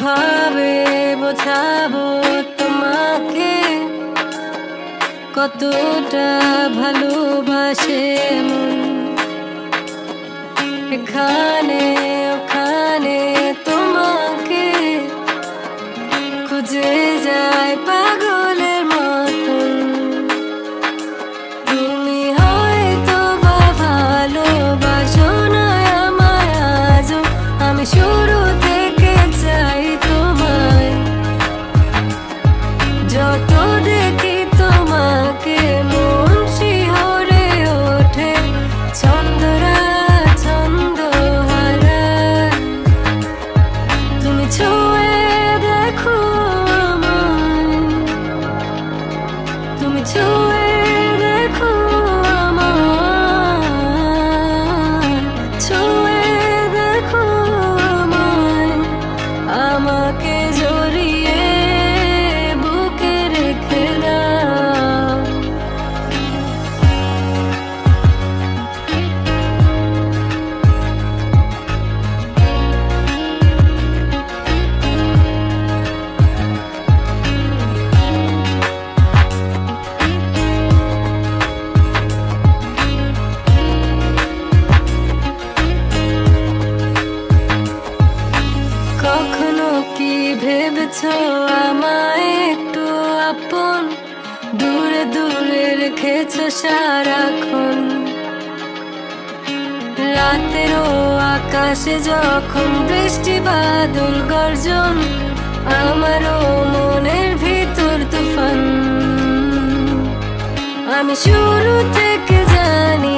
কিভাবে বোঝাবো তোমাকে কতটা ভালোবাসে মন। এখানে ওখানে তোমাকে খুঁজে যায় পাগলের মতন। তুমি হয়তো বা ভালোবাসো না আমায় আজও, আমি শুরু থেকে চাই তোমায়। যত দেখি তোমাকে মন শিহরে ওঠে, ছন্দরা ছন্দ হারায়। তুমি ছুঁয়ে দেখো আমায়, তুমি ছুঁয়ে দেখো আমায়, ছুঁয়ে দেখো আমায়। আমাকে জড়িয়ে বুকে রেখে দাও। কখনো কি ভেবেছো আমায় একটু আপন, দূরে দূরে রেখেছো সারাক্ষণ। রাতেরও আকাশে যখন বৃষ্টি বাদল গর্জন, আমারও মনের ভিতর তুফান। আমি শুরু থেকে জানি